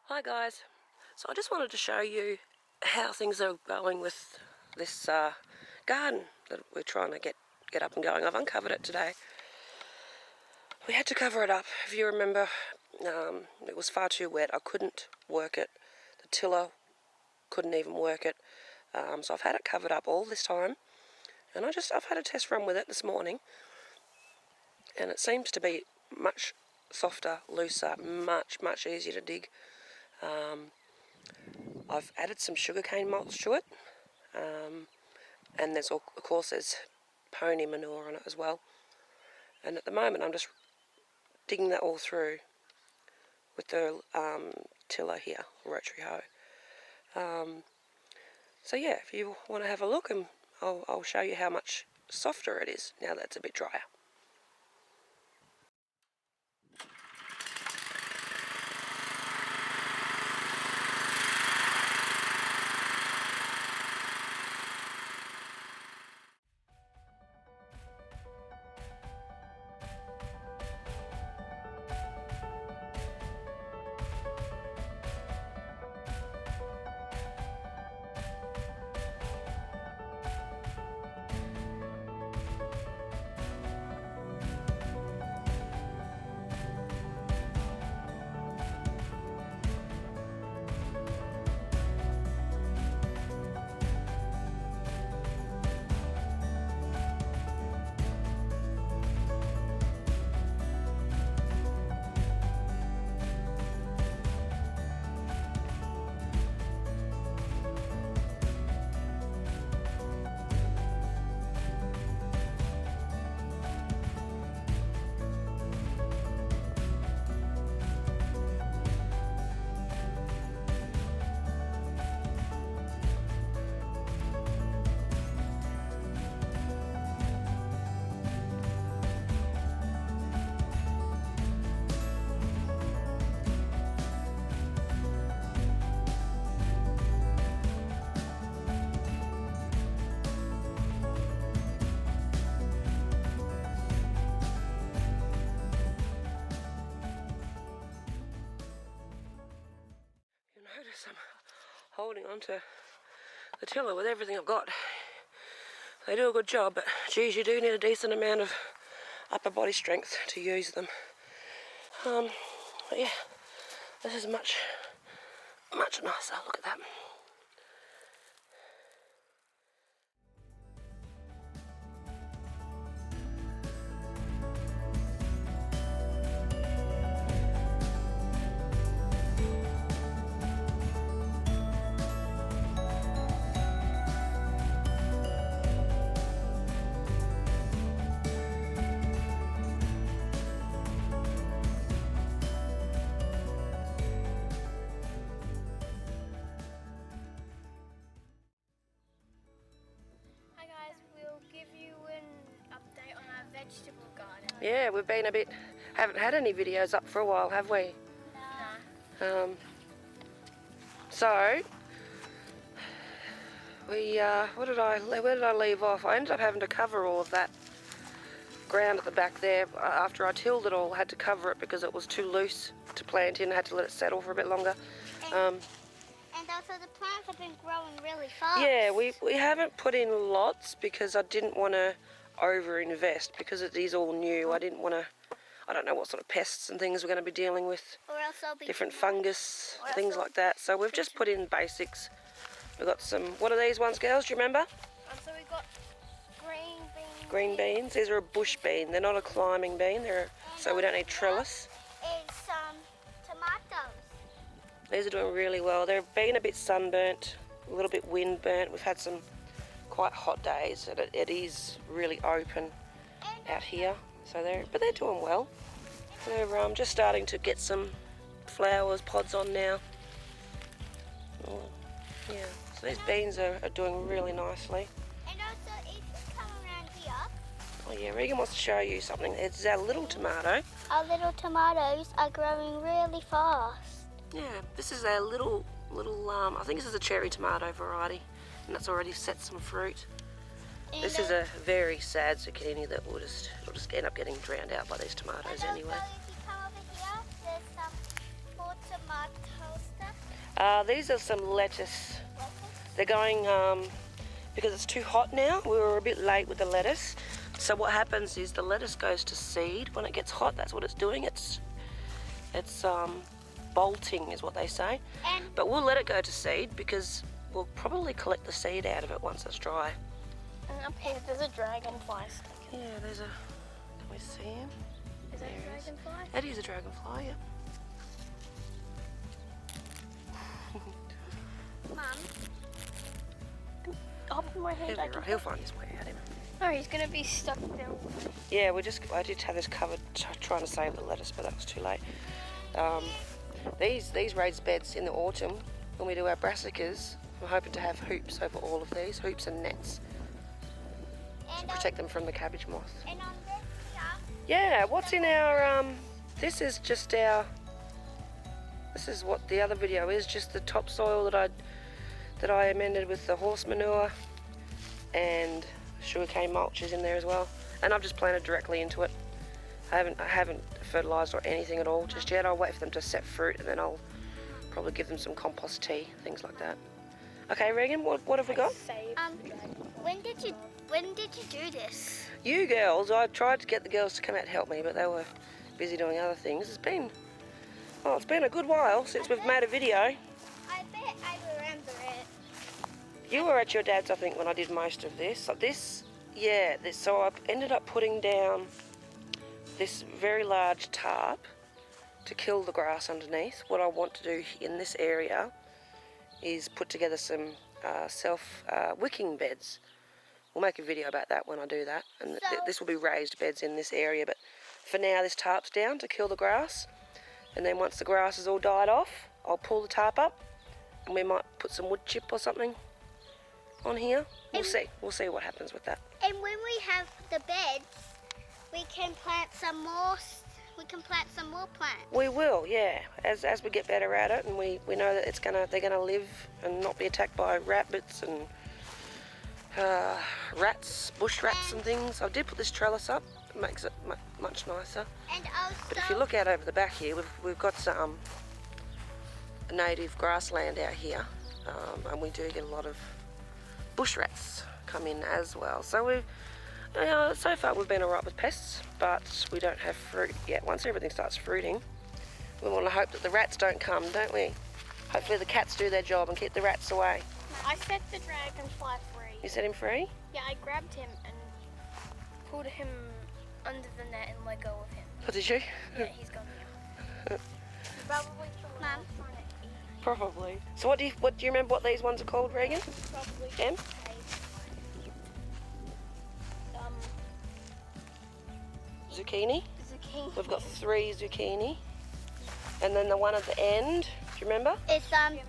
Hi guys, so I just wanted to show you how things are going with this garden that we're trying to get up and going. I've uncovered it today. We had to cover it up, if you remember. It was far too wet. I couldn't work it. The tiller couldn't even work it. So I've had it covered up all this time, and I've had a test run with it this morning, and it seems to be much softer, looser, much easier to dig. I've added some sugarcane mulch to it, and there's of course there's pony manure on it as well. And at the moment I'm just digging that all through with the tiller here, rotary hoe. So yeah, if you want to have a look, and I'll show you how much softer it is now that it's a bit drier. You'll notice I'm holding on to the tiller with everything I've got. They do a good job, but geez, you do need a decent amount of upper body strength to use them. But yeah, this is much nicer. Look at that. Hi guys, we'll give you an update on our vegetable garden. Yeah, we've been haven't had any videos up for a while, have we? No. So we where did I leave off? I ended up having to cover all of that ground at the back there after I tilled it all. I had to cover it because it was too loose to plant in. I had to let it settle for a bit longer. And also the plants have been growing really fast. Yeah, we haven't put in lots because I didn't want to over-invest because it is all new. I didn't want to, I don't know what sort of pests and things we're going to be dealing with, Or else there'll be different fungus, things like that. So we've just put in basics. We've got some, what are these ones, girls? Do you remember? So we've got green beans. Green beans. These are a bush bean. They're not a climbing bean. So we don't need trellis. Is tomatoes. These are doing really well. They've been a bit sunburnt, a little bit wind burnt. We've had some quite hot days, and it is really open out here. So they're doing well. They're just starting to get some flowers, pods on now. Oh, yeah. So these beans are doing really nicely. And also, if you come around here. Oh yeah, Regan wants to show you something. It's our little tomato. Our little tomatoes are growing really fast. Yeah, this is our little I think this is a cherry tomato variety, and that's already set some fruit. And this is a very sad zucchini that will just end up getting drowned out by these tomatoes anyway. If you come over here, there's some more tomatoes there. These are some lettuce. They're going, because it's too hot now, we were a bit late with the lettuce. So what happens is the lettuce goes to seed when it gets hot. That's what it's doing. It's bolting is what they say. But we'll let it go to seed because we'll probably collect the seed out of it once it's dry. And up here there's a dragonfly stick. Yeah, there's a, can we see him? Is that a dragonfly? That is a dragonfly, yeah. Mum. I'll put my hand back. He'll find his way out. Him. No, he's gonna be stuck there. Yeah, I did have this covered, trying to save the lettuce, but that was too late. These raised beds in the autumn, when we do our brassicas, we're hoping to have hoops over all of these, hoops and nets, to protect them from the cabbage moth. And on this Yeah, what's in our, this is just our, this is what the other video is, just the topsoil that I amended with the horse manure, and sugarcane mulch is in there as well. And I've just planted directly into it. I haven't fertilised or anything at all just yet. I'll wait for them to set fruit and then I'll probably give them some compost tea, things like that. Okay, Regan, what have we got? when did you do this? You girls, I tried to get the girls to come out and help me, but they were busy doing other things. It's been a good while since we've made a video. I bet I remember it. You were at your dad's, I think, when I did most of this. So I ended up putting down this very large tarp to kill the grass underneath. What I want to do in this area is put together some wicking beds. We'll make a video about that when I do that. And this will be raised beds in this area, but for now this tarp's down to kill the grass. And then once the grass is all died off, I'll pull the tarp up and we might put some wood chip or something on here. We'll see what happens with that. And when we have the beds, we can plant some more. Plants. We will, yeah. As we get better at it, and we know that they're gonna live and not be attacked by rabbits and rats, bush rats and things. I did put this trellis up. It makes it much nicer. And also, But if you look out over the back here, we've got some native grassland out here, and we do get a lot of bush rats come in as well. So so far we've been alright with pests, but we don't have fruit yet. Once everything starts fruiting, we want to hope that the rats don't come, don't we? Hopefully the cats do their job and keep the rats away. I set the dragonfly free. You set him free? Yeah, I grabbed him and pulled him under the net and let go of him. What did you? Yeah, he's gone now. Probably Mum. Probably. So what do you remember what these ones are called, Regan? Probably. Em? Zucchini. Zucchini. We've got 3 zucchini. And then the one at the end, do you remember? It's tomatoes.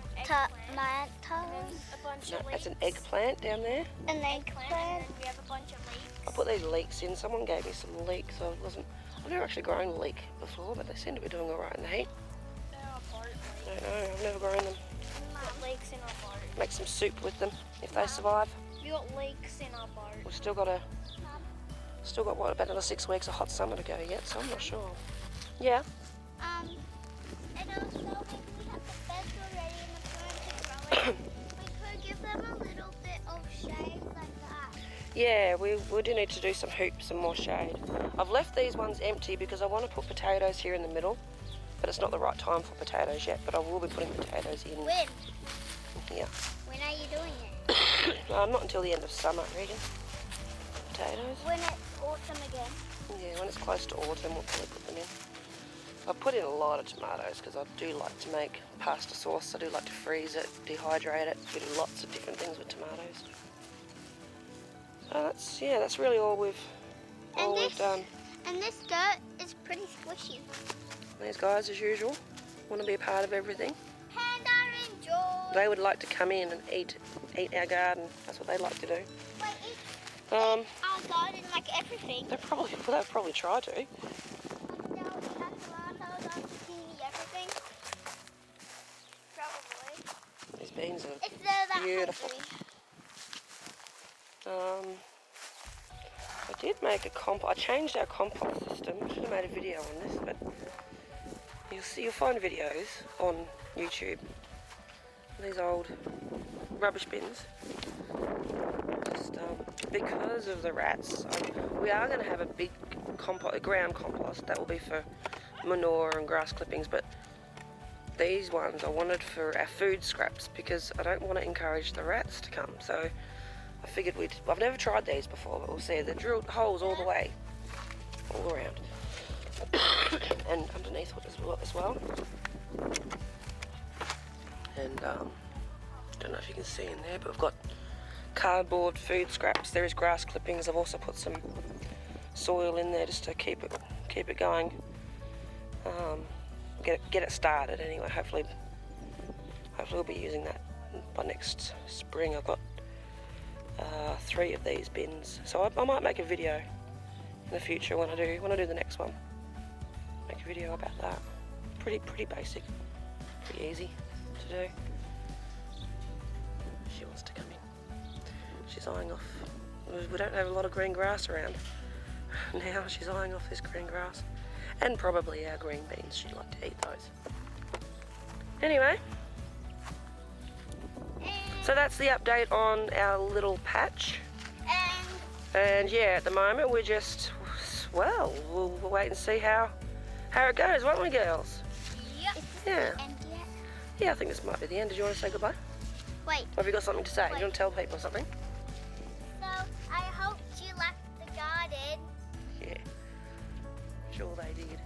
No, that's an eggplant down there. An eggplant. And we have a bunch of leeks. I put these leeks in. Someone gave me some leeks. I've never actually grown a leek before, but they seem to be doing alright in the heat. They're our bark I don't know, I've never grown them. Got leeks in our bark. Make some soup with them if they survive. We got leeks in our bark. We've still got what, about another 6 weeks of hot summer to go yet, so I'm not sure. Yeah. And also when we have the beds already and the plants are growing, we could give them a little bit of shade like that. Yeah, we do need to do some hoops and more shade. I've left these ones empty because I want to put potatoes here in the middle, but it's not the right time for potatoes yet, but I will be putting potatoes in. When? Yeah. When are you doing it? Not until the end of summer, Regan. Potatoes. When it's autumn again. Yeah, when it's close to autumn, we'll probably put them in. I put in a lot of tomatoes because I do like to make pasta sauce. I do like to freeze it, dehydrate it. We do lots of different things with tomatoes. So that's really all we've done. And this dirt is pretty squishy. These guys, as usual, want to be a part of everything. Panda enjoy. They would like to come in and eat our garden. That's what they like to do. Wait, eat Our garden like everything. they'll probably try to. Everything. Probably. These beans are If they're that beautiful. hungry. I did make I changed our compost system. I should have made a video on this, but you'll find videos on YouTube these old rubbish bins. Just because of the rats, we are going to have a big ground compost that will be for manure and grass clippings, but these ones I wanted for our food scraps because I don't want to encourage the rats to come. So I figured I've never tried these before, but we'll see. They're drilled holes all the way, all around, and underneath as well. And don't know if you can see in there, but we've got cardboard food scraps. There is grass clippings. I've also put some soil in there just to keep it going. Get it started anyway. Hopefully we'll be using that by next spring. I've got 3 of these bins, so I might make a video in the future when I do the next one. Make a video about that. Pretty basic, pretty easy to do. She wants to come in. She's eyeing off. We don't have a lot of green grass around now. She's eyeing off this green grass, and probably our green beans. She'd like to eat those. Anyway, so that's the update on our little patch. And yeah, at the moment we're just, well, we'll wait and see how it goes, won't we, girls? Yep. Yeah. And yet. Yeah, I think this might be the end. Did you want to say goodbye? Wait. Or have you got something to say? Wait. You want to tell people something? So I hope you liked the garden. Yeah. Sure they did.